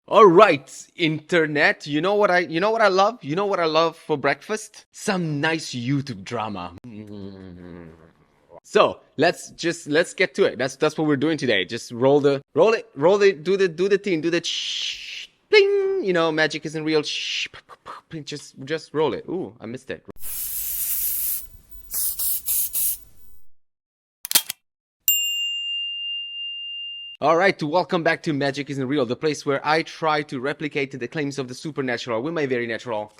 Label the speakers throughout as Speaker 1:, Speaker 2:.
Speaker 1: All right, internet. You know what I love? You know what I love for breakfast? Some nice YouTube drama. So let's get to it. That's what we're doing today. Just roll it, do the thing, do the shh, bling. You know, magic isn't real. Shh, just roll it. Ooh, I missed it. Alright, welcome back to Magic Isn't Real, the place where I try to replicate the claims of the supernatural with my very natural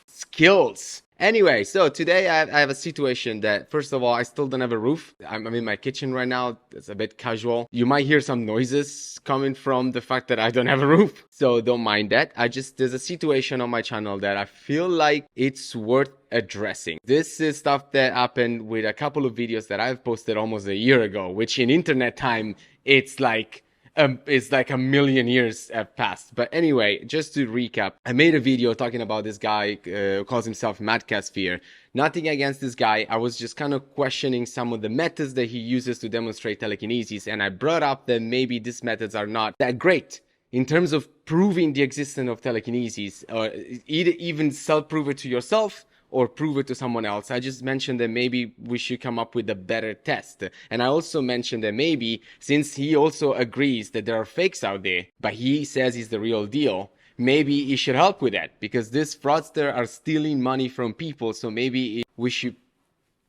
Speaker 1: skills. Anyway, so today I have a situation that, first of all, I still don't have a roof. I'm in my kitchen right now. It's a bit casual. You might hear some noises coming from the fact that I don't have a roof. So don't mind that. There's a situation on my channel that I feel like it's worth addressing. This is stuff that happened with a couple of videos that I've posted almost a year ago, which in internet time, it's like a million years have passed. But anyway, just to recap, I made a video talking about this guy who calls himself Madcasphere. Nothing against this guy. I was just kind of questioning some of the methods that he uses to demonstrate telekinesis, and I brought up that maybe these methods are not that great in terms of proving the existence of telekinesis, or even self-prove it to yourself or prove it to someone else. I just mentioned that maybe we should come up with a better test. And I also mentioned that maybe, since he also agrees that there are fakes out there, but he says he's the real deal, maybe he should help with that, because this fraudster are stealing money from people. So maybe we should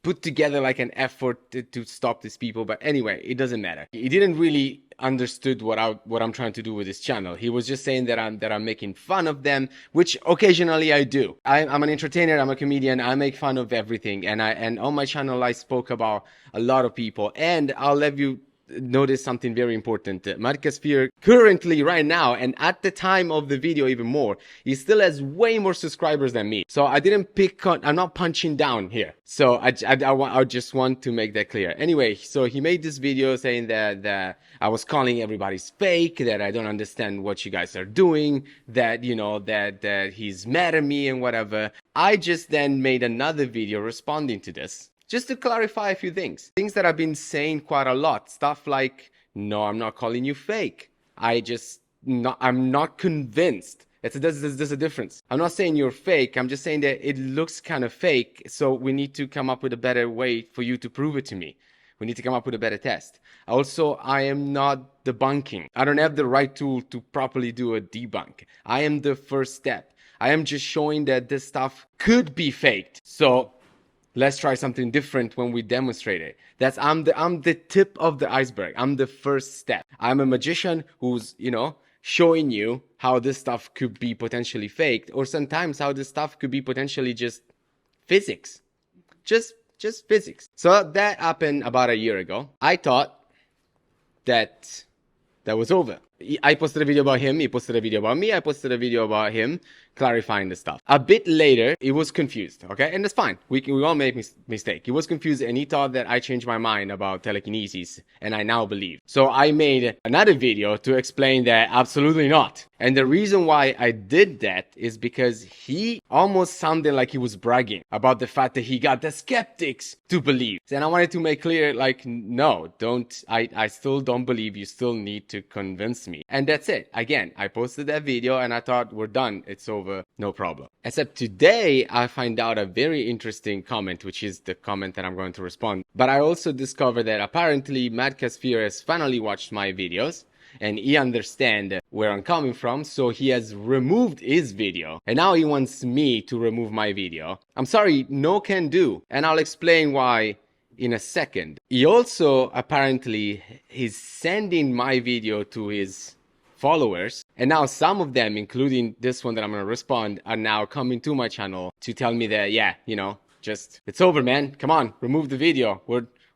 Speaker 1: put together like an effort to stop these people. But anyway, it doesn't matter. He didn't really understood what I'm trying to do with this channel. He was just saying that I'm making fun of them, which occasionally I do. I'm an entertainer, I'm a comedian, I make fun of everything, and on my channel I spoke about a lot of people, and I'll let you notice something very important. Madcasphere currently right now, and at the time of the video even more, he still has way more subscribers than me. So I didn't I'm not punching down here. So I just want to make that clear. Anyway, so he made this video saying that I was calling everybody's fake, that I don't understand what you guys are doing, that, you know, that he's mad at me and whatever. I just then made another video responding to this, just to clarify a few things that I've been saying quite a lot. Stuff like, no, I'm not calling you fake. I'm not convinced. There's a difference. I'm not saying you're fake. I'm just saying that it looks kind of fake. So we need to come up with a better way for you to prove it to me. We need to come up with a better test. Also, I am not debunking. I don't have the right tool to properly do a debunk. I am the first step. I am just showing that this stuff could be faked. So let's try something different when we demonstrate it. I'm the tip of the iceberg. I'm the first step. I'm a magician who's, you know, showing you how this stuff could be potentially faked, or sometimes how this stuff could be potentially just physics. Just physics. So that happened about a year ago. I thought that was over. I posted a video about him, he posted a video about me, I posted a video about him clarifying the stuff. A bit later, he was confused, okay? And that's fine. We all make mistake. He was confused and he thought that I changed my mind about telekinesis, and I now believe. So I made another video to explain that absolutely not. And the reason why I did that is because he almost sounded like he was bragging about the fact that he got the skeptics to believe. And I wanted to make clear, like, no, I still don't believe. You still need to convince me. And that's it. Again, I posted that video and I thought, we're done. It's over. No problem. Except today, I find out a very interesting comment, which is the comment that I'm going to respond. But I also discovered that apparently Madcasphere has finally watched my videos, and he understands where I'm coming from, so he has removed his video. And now he wants me to remove my video. I'm sorry, no can do. And I'll explain why in a second. He also apparently is sending my video to his followers, and now some of them, including this one that I'm going to respond, are now coming to my channel to tell me that, yeah, you know, just, it's over, man. Come on, remove the video.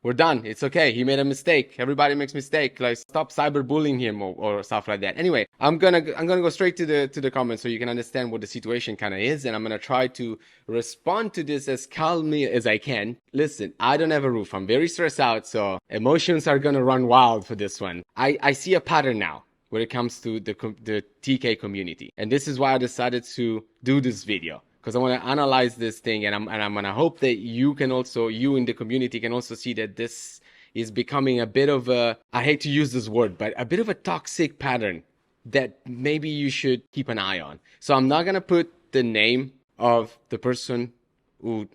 Speaker 1: We're done. It's okay. He made a mistake. Everybody makes mistake. Like, stop cyberbullying him or stuff like that. Anyway, I'm gonna go straight to the comments so you can understand what the situation kind of is, and I'm gonna try to respond to this as calmly as I can. Listen, I don't have a roof. I'm very stressed out, so emotions are gonna run wild for this one. I see a pattern now when it comes to the TK community, and this is why I decided to do this video. Because I want to analyze this thing, and I'm gonna hope that you in the community can also see that this is becoming a bit of a, I hate to use this word, but a bit of a toxic pattern that maybe you should keep an eye on. So I'm not gonna put the name of the person who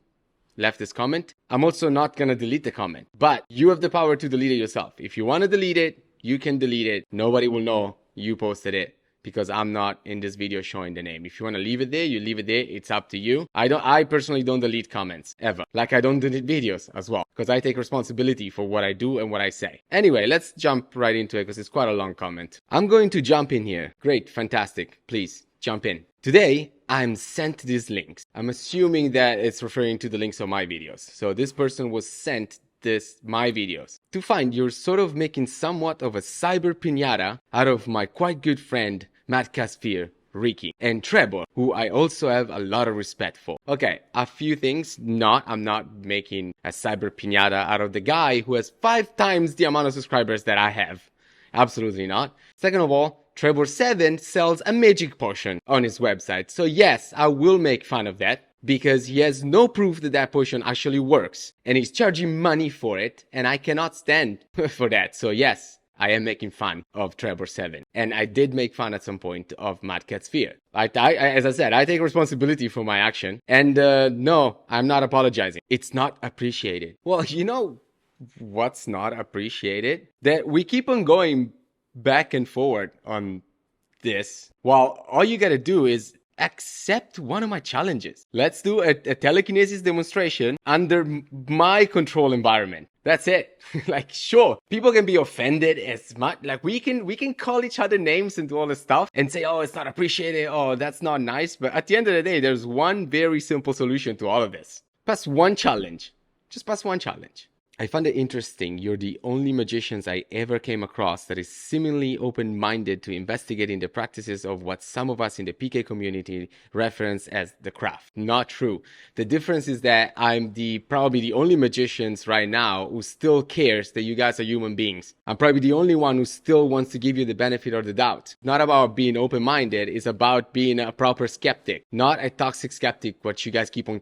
Speaker 1: left this comment. I'm also not gonna delete the comment, but you have the power to delete it yourself. If you want to delete it, you can delete it. Nobody will know you posted it because I'm not in this video showing the name. If you want to leave it there, you leave it there. It's up to you. I personally don't delete comments ever. Like I don't delete videos as well because I take responsibility for what I do and what I say. Anyway, let's jump right into it because it's quite a long comment. I'm going to jump in here. Great, fantastic. Please jump in. Today, I'm sent these links. I'm assuming that it's referring to the links of my videos. So this person was sent my videos to find you're sort of making somewhat of a cyber piñata out of my quite good friend Matt Casphere, Ricky, and Trevor, who I also have a lot of respect for. Okay, a few things. I'm not making a cyber piñata out of the guy who has 5 times the amount of subscribers that I have. Absolutely not. Second of all, Trevor7 sells a magic potion on his website. So yes, I will make fun of that because he has no proof that that potion actually works and he's charging money for it and I cannot stand for that. So yes, I am making fun of Trevor7 and I did make fun at some point of Matt Casphere. As I said, I take responsibility for my action and no, I'm not apologizing. It's not appreciated. Well, you know what's not appreciated? That we keep on going back and forward on this while all you gotta do is accept one of my challenges. Let's do a telekinesis demonstration under my control environment. That's it. Like, sure, people can be offended as much. Like, we can call each other names and do all this stuff and say, oh, it's not appreciated. Oh, that's not nice. But at the end of the day, there's one very simple solution to all of this. Pass one challenge. Just pass one challenge. I find it interesting you're the only magicians I ever came across that is seemingly open-minded to investigating the practices of what some of us in the PK community reference as the craft. Not true. The difference is that I'm probably the only magicians right now who still cares that you guys are human beings. I'm probably the only one who still wants to give you the benefit of the doubt. Not about being open-minded, it's about being a proper skeptic, not a toxic skeptic, what you guys keep on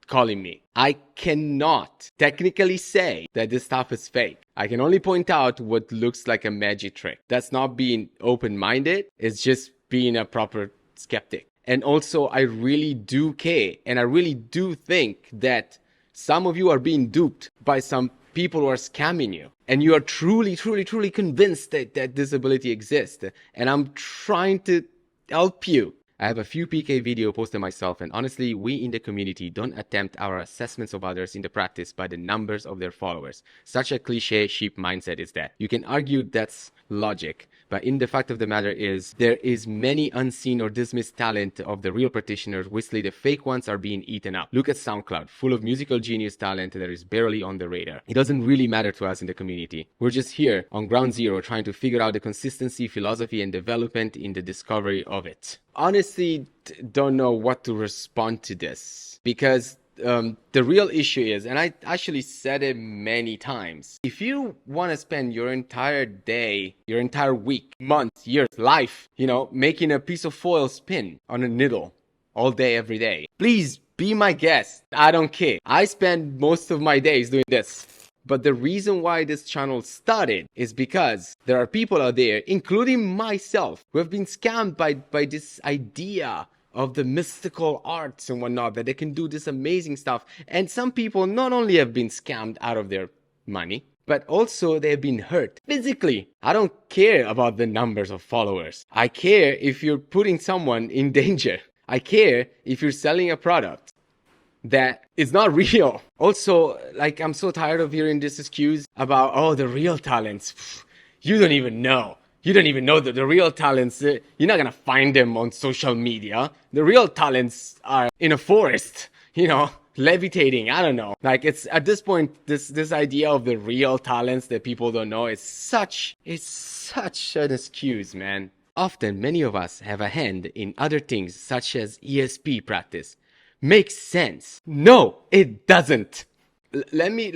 Speaker 1: calling me. I cannot technically say that this stuff is fake. I can only point out what looks like a magic trick. That's not being open-minded. It's just being a proper skeptic. And also, I really do care. And I really do think that some of you are being duped by some people who are scamming you. And you are truly, truly, truly convinced that this ability exists. And I'm trying to help you. I have a few PK video posted myself and honestly, we in the community don't attempt our assessments of others in the practice by the numbers of their followers. Such a cliche sheep mindset is that. You can argue that's logic, but in the fact of the matter is, there is many unseen or dismissed talent of the real practitioners, whistly the fake ones are being eaten up. Look at SoundCloud, full of musical genius talent that is barely on the radar. It doesn't really matter to us in the community. We're just here on ground zero trying to figure out the consistency, philosophy, and development in the discovery of it. Honestly, don't know what to respond to this because the real issue is, and I actually said it many times, if you want to spend your entire day, your entire week, month, year, life, making a piece of foil spin on a needle all day, every day, please be my guest. I don't care. I spend most of my days doing this. But the reason why this channel started is because there are people out there, including myself, who have been scammed by this idea of the mystical arts and whatnot, that they can do this amazing stuff. And some people not only have been scammed out of their money, but also they have been hurt physically. I don't care about the numbers of followers. I care if you're putting someone in danger. I care if you're selling a product that is not real. Also, like, I'm so tired of hearing this excuse about, oh, the real talents. You don't even know. You don't even know that the real talents, you're not gonna find them on social media. The real talents are in a forest, levitating. I don't know. Like, it's at this point, this idea of the real talents that people don't know is such an excuse, man. Often, many of us have a hand in other things, such as ESP practice. Makes sense. No, it doesn't. Let me,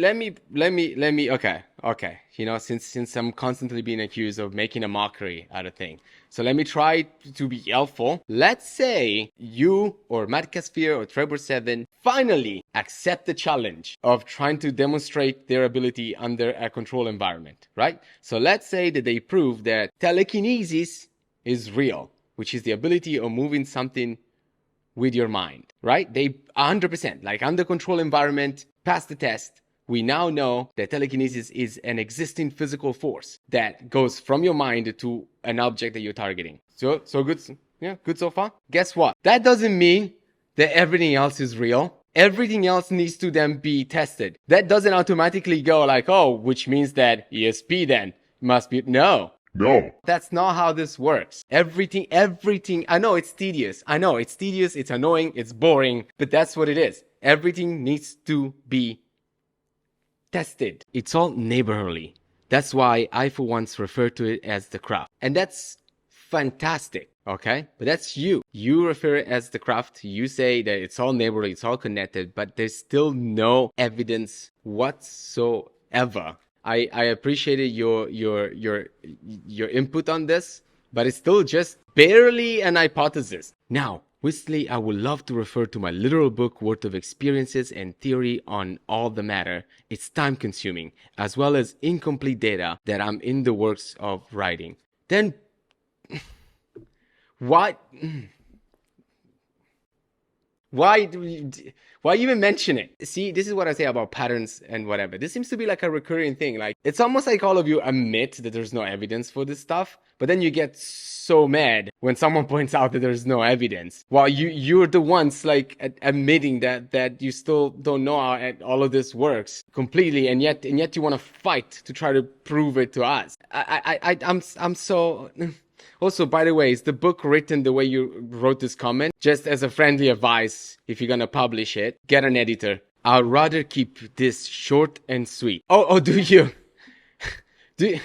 Speaker 1: okay. Since I'm constantly being accused of making a mockery out of thing. So let me try to be helpful. Let's say you or Matt Casphere or Trevor7 finally accept the challenge of trying to demonstrate their ability under a control environment, right? So let's say that they prove that telekinesis is real, which is the ability of moving something with your mind, right? They 100%, like under control environment, pass the test. We now know that telekinesis is an existing physical force that goes from your mind to an object that you're targeting. So good. Yeah, good so far. Guess what? That doesn't mean that everything else is real. Everything else needs to then be tested. That doesn't automatically go like, oh, which means that ESP then must be, no. That's not how this works. Everything, I know it's tedious. It's annoying, it's boring, but that's what it is. Everything needs to be tested. It's all neighborly. That's why I for once refer to it as the craft. And that's fantastic, okay? But that's you. You refer it as the craft. You say that it's all neighborly, it's all connected, but there's still no evidence whatsoever. I appreciated your input on this, but it's still just barely an hypothesis. Now, Whistly, I would love to refer to my literal book worth of experiences and theory on all the matter. It's time consuming, as well as incomplete data that I'm in the works of writing. Then, why even mention it? See, this is what I say about patterns and whatever. This seems to be like a recurring thing. Like, it's almost like all of you admit that there's no evidence for this stuff, but then you get so mad when someone points out that there's no evidence. While you're the ones like admitting that you still don't know how all of this works completely, and yet you want to fight to try to prove it to us. I'm so. Also, by the way, is the book written the way you wrote this comment? Just as a friendly advice, if you're gonna publish it, get an editor. I'd rather keep this short and sweet. Oh, do you? Do you?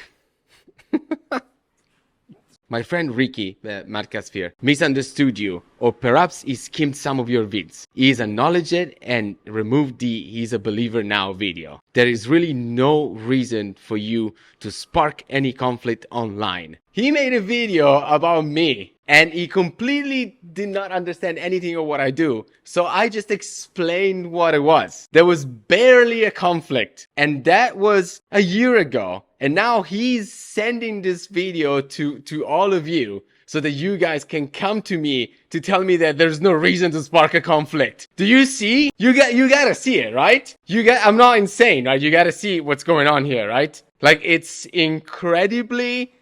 Speaker 1: My friend Ricky, Marcasphere, misunderstood you, or perhaps he skimmed some of your vids. He has acknowledged it and removed the "he's a believer now" video. There is really no reason for you to spark any conflict online. He made a video about me, and he completely did not understand anything of what I do. So I just explained what it was. There was barely a conflict, and that was a year ago. And now he's sending this video to all of you so that you guys can come to me to tell me that there's no reason to spark a conflict. Do you see? You gotta see it, right? I'm not insane, right? You gotta see what's going on here, right? Like, it's incredibly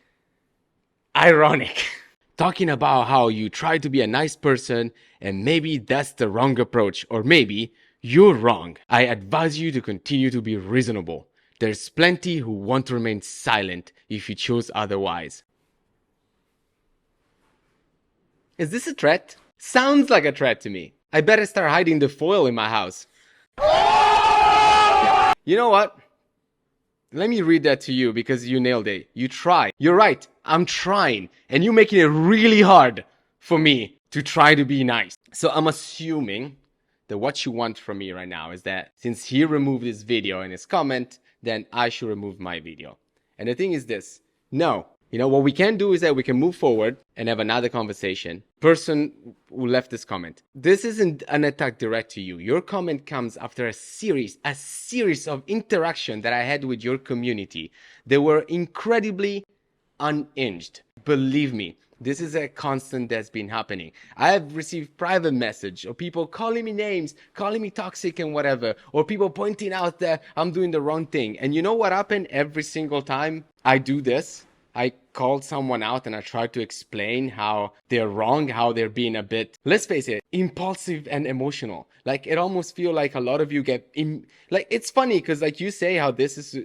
Speaker 1: ironic. Talking about how you try to be a nice person and maybe that's the wrong approach, or maybe you're wrong. I advise you to continue to be reasonable. There's plenty who want to remain silent if you choose otherwise. Is this a threat? Sounds like a threat to me. I better start hiding the foil in my house. You know what? Let me read that to you because you nailed it. You try. You're right. I'm trying. And you're making it really hard for me to try to be nice. So I'm assuming that what you want from me right now is that since he removed his video in his comment, then I should remove my video. And the thing is this. No. You know, what we can do is that we can move forward and have another conversation. Person who left this comment. This isn't an attack direct to you. Your comment comes after a series of interaction that I had with your community. They were incredibly unhinged. Believe me, this is a constant that's been happening. I have received private message or people calling me names, calling me toxic and whatever, or people pointing out that I'm doing the wrong thing. And you know what happened every single time I do this? I called someone out and I tried to explain how they're wrong, how they're being a bit, let's face it, impulsive and emotional. Like, it almost feel like a lot of you get, like, it's funny because like you say how this is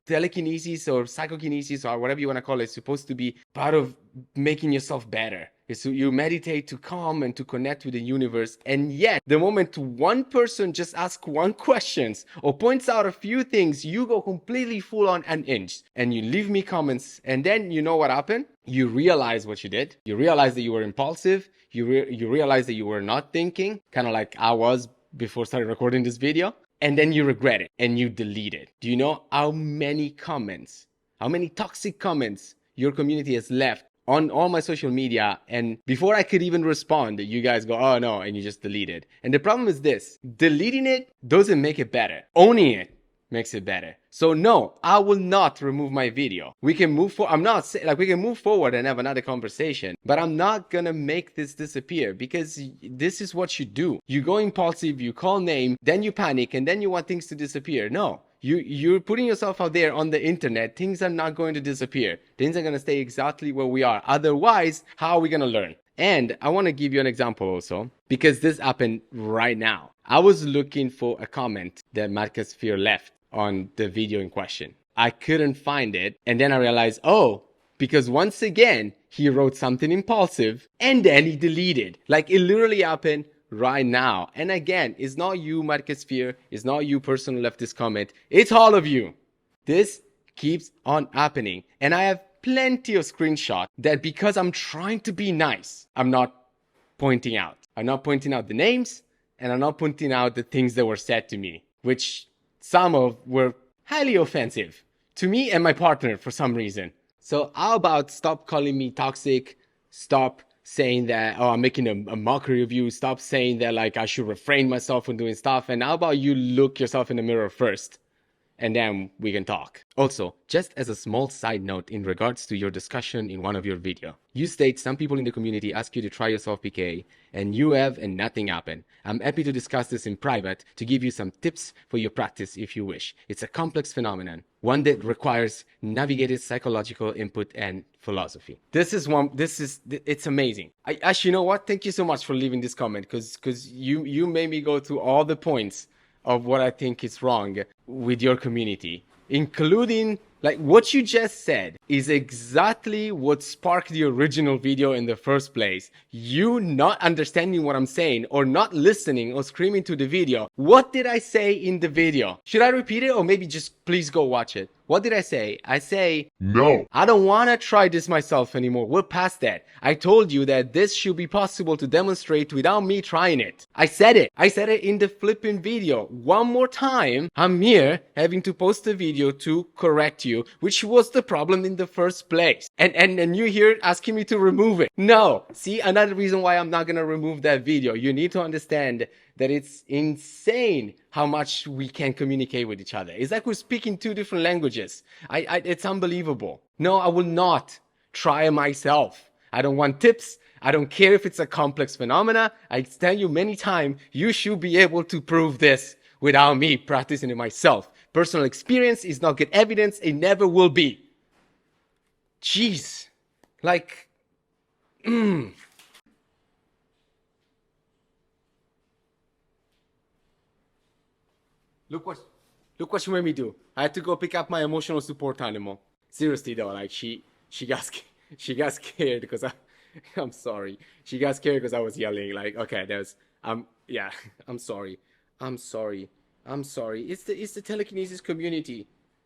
Speaker 1: telekinesis or psychokinesis or whatever you want to call it, is supposed to be part of making yourself better. So you meditate to calm and to connect with the universe. And yet, the moment one person just asks one question or points out a few things, you go completely full on unhinged. And you leave me comments. And then you know what happened? You realize what you did. You realize that you were impulsive. You realize that you were not thinking, kind of like I was before starting recording this video. And then you regret it and you delete it. Do you know how many comments, how many toxic comments your community has left on all my social media, and before I could even respond, you guys go, oh no, and you just delete it. And the problem is this, deleting it doesn't make it better. Owning it makes it better. So no, I will not remove my video. We can move forward. I'm not saying, like, we can move forward and have another conversation, but I'm not gonna make this disappear, because this is what you do. You go impulsive, you call name, then you panic, and then you want things to disappear. No, you're putting yourself out there on the internet. Things are not going to disappear. Things are gonna stay exactly where we are. Otherwise, how are we gonna learn? And I want to give you an example also, because this happened right now. I was looking for a comment that Marcus Fear left on the video in question. I couldn't find it. And then I realized, oh, because once again, he wrote something impulsive and then he deleted. Like, it literally happened right now. And again, it's not you, Marcus Fear. It's not you person who left this comment. It's all of you. This keeps on happening. And I have plenty of screenshots that, because I'm trying to be nice, I'm not pointing out. I'm not pointing out the names, and I'm not pointing out the things that were said to me, which some of were highly offensive to me and my partner for some reason. So how about stop calling me toxic? Stop saying that, oh, I'm making a mockery of you. Stop saying that, like, I should refrain myself from doing stuff. And how about you look yourself in the mirror first, and then we can talk. Also, just as a small side note in regards to your discussion in one of your videos, you state some people in the community ask you to try yourself PK, and you have, and nothing happened. I'm happy to discuss this in private to give you some tips for your practice if you wish. It's a complex phenomenon, one that requires navigated psychological input and philosophy. It's amazing. Actually, you know what? Thank you so much for leaving this comment, because you made me go through all the points of what I think is wrong with your community, including, like, what you just said is exactly what sparked the original video in the first place. You not understanding what I'm saying, or not listening, or screaming to the video. What did I say in the video? Should I repeat it, or maybe just please go watch it? What did I say? I say, no, I don't want to try this myself anymore. We're past that. I told you that this should be possible to demonstrate without me trying it. I said it. I said it in the flipping video. One more time, I'm here having to post a video to correct you, which was the problem in the first place. And you're here asking me to remove it. No. See, another reason why I'm not going to remove that video. You need to understand that it's insane how much we can communicate with each other. It's like we're speaking two different languages. It's unbelievable. No, I will not try myself. I don't want tips. I don't care if it's a complex phenomena. I tell you many times, you should be able to prove this without me practicing it myself. Personal experience is not good evidence. It never will be. Jeez. Like, Look what she made me do. I had to go pick up my emotional support animal. Seriously though, like, she got scared because I'm sorry. She got scared because I was yelling. Like, okay, yeah, I'm sorry. It's the telekinesis community.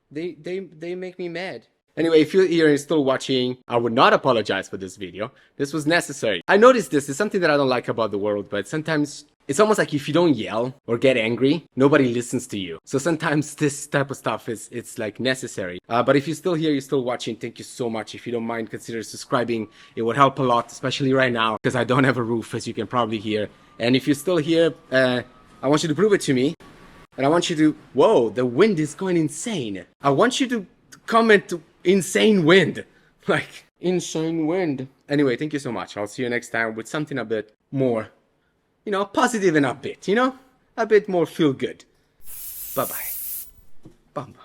Speaker 1: They make me mad. Anyway, if you're here and still watching, I would not apologize for this video. This was necessary. I noticed this is something that I don't like about the world, but sometimes it's almost like if you don't yell or get angry, nobody listens to you. So sometimes this type of stuff it's like necessary. But if you're still here, you're still watching, thank you so much. If you don't mind, consider subscribing. It would help a lot, especially right now, because I don't have a roof, as you can probably hear. And if you're still here, I want you to prove it to me. And I want you to, whoa, the wind is going insane. I want you to comment to insane wind. Like, insane wind. Anyway, thank you so much. I'll see you next time with something a bit more, positive and upbeat, a bit more feel good. Bye-bye. Bye-bye.